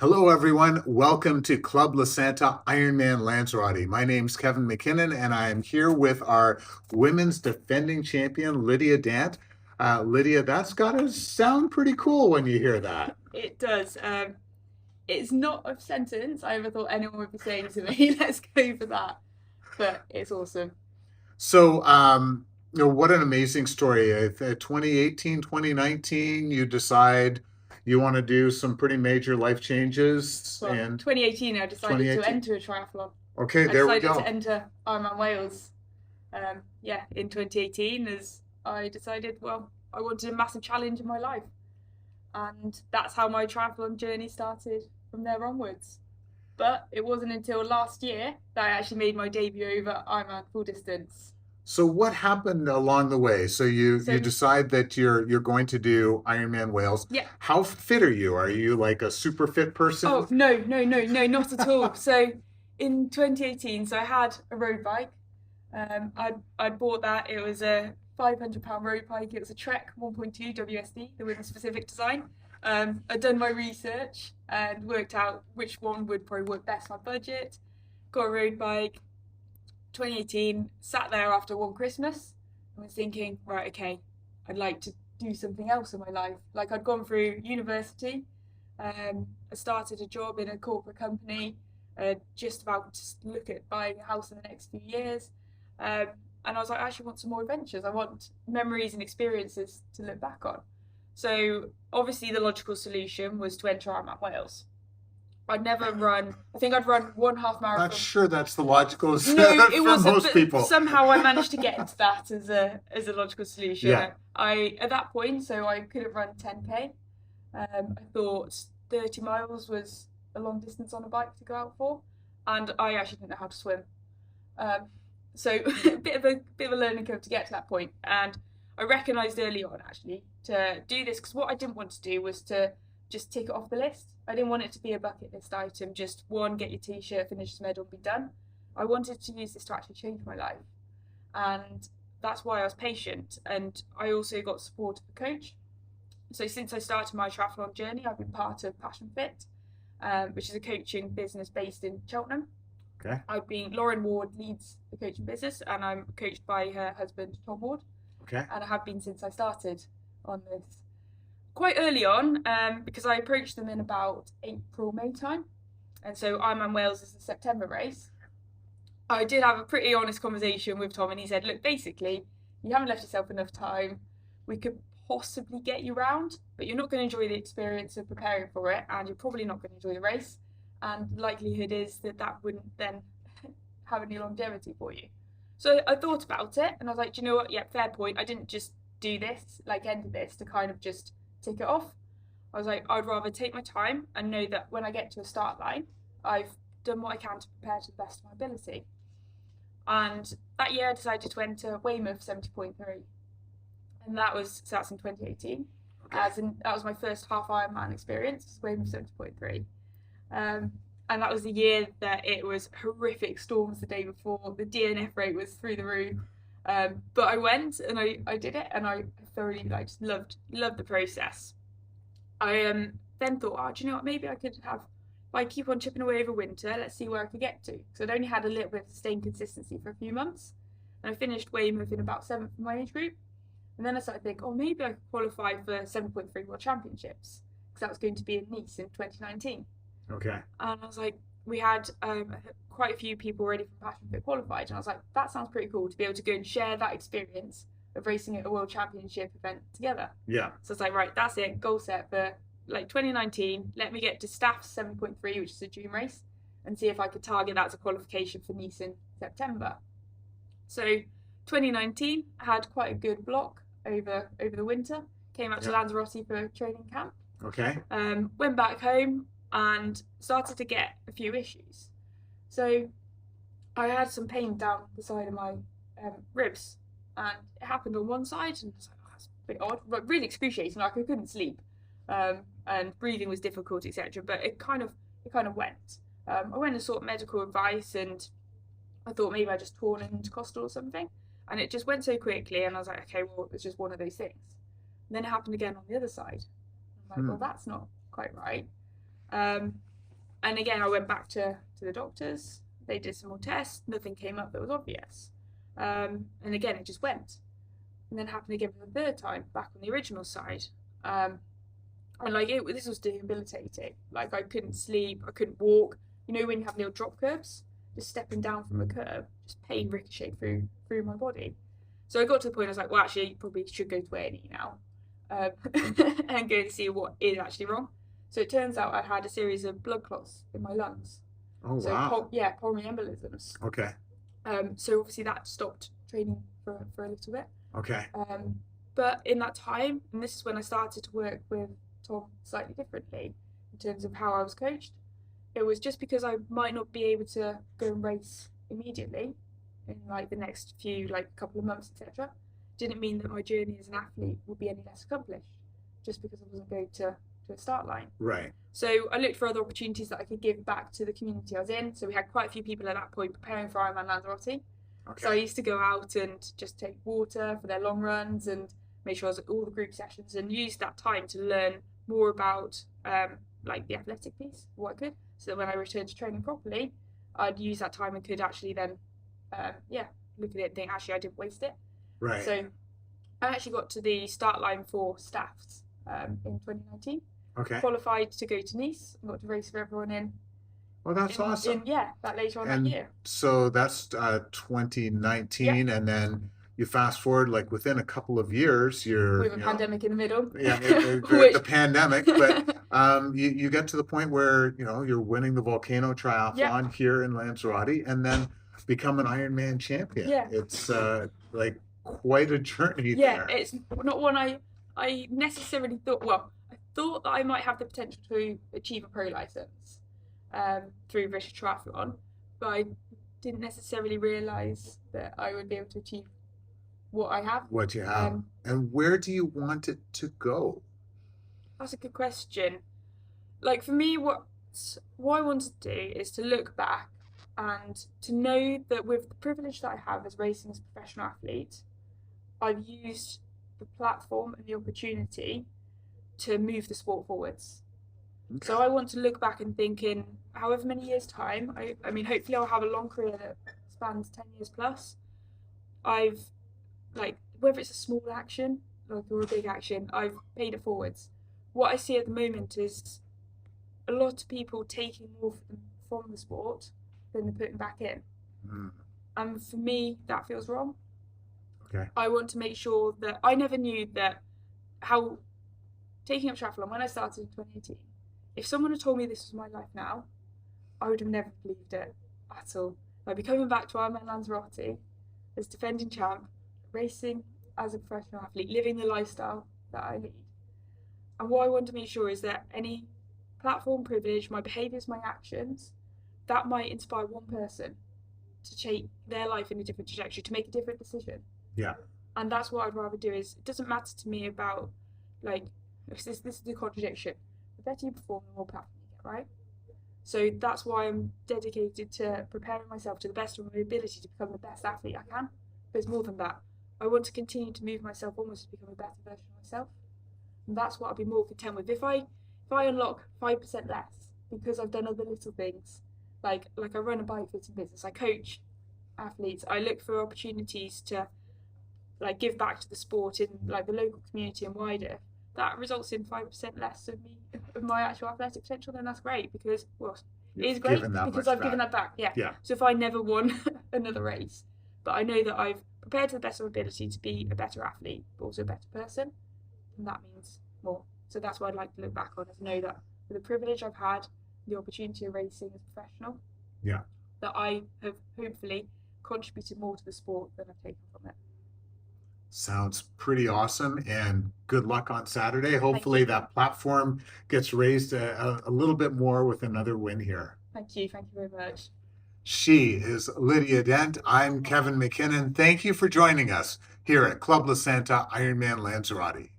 Hello, everyone. Welcome to Club La Santa Ironman Lanzarote. My name's Kevin McKinnon, and I am here with our women's defending champion, Lydia Dant. Lydia, that's got to sound pretty cool when you hear that. It does. It's not a sentence I ever thought anyone would be saying to me. Let's go for that. But it's awesome. So, what an amazing story. 2018, 2019, you decide you want to do some pretty major life changes, Well, and 2018, I decided to 2018. enter a triathlon. Okay, I there we decided to go. enter Ironman Wales. In 2018, as I decided, I wanted a massive challenge in my life, and that's how my triathlon journey started from there onwards. But it wasn't until last year that I actually made my debut over Ironman full distance. So what happened along the way? So you So decide that you're going to do Ironman Wales. yeah. How fit are you? Are you like a super fit person? Oh, no, no, no, no, not at all. So in 2018, so I had a road bike. I'd bought that. It was a £500 road bike. It was a Trek 1.2 WSD, the women's specific design. I'd done my research and worked out which one would probably work best for my budget. Got a road bike. 2018, sat there after one Christmas and was thinking, right, okay, I'd like to do something else in my life. Like I'd gone through university, I started a job in a corporate company, just about to look at buying a house in the next few years. Um, and I was like, I actually want some more adventures. I want memories and experiences to look back on. So obviously the logical solution was to enter Ironman Wales. I'd never run. I think I'd run one half Not marathon. sure that's the logical No, it for wasn't. most But people. somehow I managed to get into that as a logical Yeah. solution. I at that point, so I couldn't run 10k. I thought 30 miles was a long distance on a bike to go out for, and I actually didn't know how to swim. Um, so a bit of a learning curve to get to that point. And I recognised early on actually to do this because what I didn't want to do was to just tick it off the list. I didn't want it to be a bucket list item, just one, get your t-shirt, finish this medal, be done. I wanted to use this to actually change my life. And that's why I was patient. And I also got support of a coach. So since I started my triathlon journey, I've been part of Passion Fit, which is a coaching business based in Cheltenham. Okay. Lauren Ward leads the coaching business, and I'm coached by her husband, Tom Ward. Okay. And I have been since I started on this quite early on, because I approached them in about April, May time. And so Ironman Wales is a September race. I did have a pretty honest conversation with Tom, and he said, look, basically, you haven't left yourself enough time. We could possibly get you round, but you're not going to enjoy the experience of preparing for it, and you're probably not going to enjoy the race. And the likelihood is that that wouldn't then have any longevity for you. So I thought about it, and I was like, do you know what? Yeah, fair point. I didn't just do this, like end this to kind of just tick it off. I was like, I'd rather take my time and know that when I get to a start line, I've done what I can to prepare to the best of my ability. And that year I decided to enter Weymouth 70.3. And that's in 2018. Okay. That was my first half Ironman experience, Weymouth 70.3. And that was the year that it was horrific storms the day before. The DNF rate was through the roof. But I went and I did it, and I thoroughly just loved the process. I then thought, oh, do you know what? Maybe I could have, if I keep on chipping away over winter, let's see where I could get to. So I'd only had a little bit of sustained consistency for a few months, and I finished Weymouth in about seventh in my age group. And then I started to think, oh, maybe I could qualify for 7.3 World Championships because that was going to be in Nice in 2019. Okay. And I was like, we had quite a few people already from Passion Fit qualified, and I was like, that sounds pretty cool to be able to go and share that experience of racing at a World Championship event together. Yeah. So it's like, right, that's it, goal set for like 2019. Let me get to Staff's 7.3, which is a June race, and see if I could target that as a qualification for Nice in September. So 2019 had quite a good block over the winter. Came out to Lanzarote for a training camp. Okay. Went back home and started to get a few issues. So I had some pain down the side of my ribs, and it happened on one side, and I was like, oh, that's a bit odd, but really excruciating. Like I couldn't sleep, and breathing was difficult, etc. But it kind of went. I went and sought medical advice, and I thought maybe I just torn an intercostal or something, and it just went so quickly, and I was like, okay, well, it's just one of those things. And then it happened again on the other side. I'm like, well, that's not quite right. And again, I went back to the doctors. They did some more tests. Nothing came up that was obvious. And again, it just went. And then it happened again for the third time, back on the original side. And like this was debilitating. Like I couldn't sleep, I couldn't walk. You know when you have little drop curves, just stepping down from a curve, just pain ricochet through my body. So I got to the point I was like, well, actually, you probably should go to A&E now, and go and see what is actually wrong. So it turns out I had a series of blood clots in my lungs. Oh, so wow. pulmonary embolisms. Okay. So obviously that stopped training for a little bit. Okay. But in that time, and this is when I started to work with Tom slightly differently in terms of how I was coached. It was just because I might not be able to go and race immediately in like the next few like couple of months, etc. Didn't mean that my journey as an athlete would be any less accomplished just because I wasn't going to a start line. Right. So I looked for other opportunities that I could give back to the community I was in. So we had quite a few people at that point preparing for Ironman Lanzarote. Okay. So I used to go out and just take water for their long runs and make sure I was at all the group sessions and use that time to learn more about like the athletic piece, what I could, so that when I returned to training properly, I'd use that time and could actually then, look at it and think, actually, I didn't waste it. Right. So I actually got to the start line for staffs in 2019. Okay. Qualified to go to Nice and got to race for everyone in. Well, that's awesome. That later on and that year. So that's 2019, and then you fast forward like within a couple of years, you're with a pandemic in the middle. Yeah, the pandemic, but you get to the point where you're winning the volcano triathlon here in Lanzarote, and then become an Ironman champion. Yeah. It's like quite a journey there. Yeah, it's not one I necessarily thought. Well, I thought that I might have the potential to achieve a pro license through British Triathlon, but I didn't necessarily realise that I would be able to achieve what I have. What you have. And where do you want it to go? That's a good question. Like for me, what I want to do is to look back and to know that with the privilege that I have as racing as a professional athlete, I've used the platform and the opportunity to move the sport forwards. Okay. So I want to look back and think in however many years' time, I mean, hopefully I'll have a long career that spans 10 years plus. I've, like, whether it's a small action or a big action, I've paid it forwards. What I see at the moment is a lot of people taking more from the sport than they're putting back in. And for me, that feels wrong. Okay. I want to make sure that I never knew that how taking up triathlon when I started in 2018, if someone had told me this was my life now, I would have never believed it at all. I'd be coming back to Ironman Lanzarote as defending champ, racing as a professional athlete, living the lifestyle that I lead. And what I want to make sure is that any platform privilege, my behaviours, my actions, that might inspire one person to take their life in a different trajectory, to make a different decision. Yeah. And that's what I'd rather do. Is it doesn't matter to me about, like, this is the contradiction. The better you perform, the more platform you get, right? So that's why I'm dedicated to preparing myself to the best of my ability to become the best athlete I can. But it's more than that. I want to continue to move myself almost to become a better version of myself. And that's what I'll be more content with. If I unlock 5% less because I've done other little things, like I run a bike fitting business, I coach athletes, I look for opportunities to like give back to the sport in like the local community and wider, that results in 5% less of my actual athletic potential, then that's great, because it is great because I've given that back. Yeah. So if I never won another race, but I know that I've prepared to the best of my ability to be a better athlete, but also a better person, and that means more. So that's what I'd like to look back on, is know that with the privilege I've had, the opportunity of racing as a professional, that I have hopefully contributed more to the sport than I've taken from it. Sounds pretty awesome, and good luck on Saturday. Hopefully that platform gets raised a little bit more with another win here. Thank you very much. She is Lydia Dant. I'm Kevin McKinnon. Thank you for joining us here at Club La Santa Ironman Lanzarote.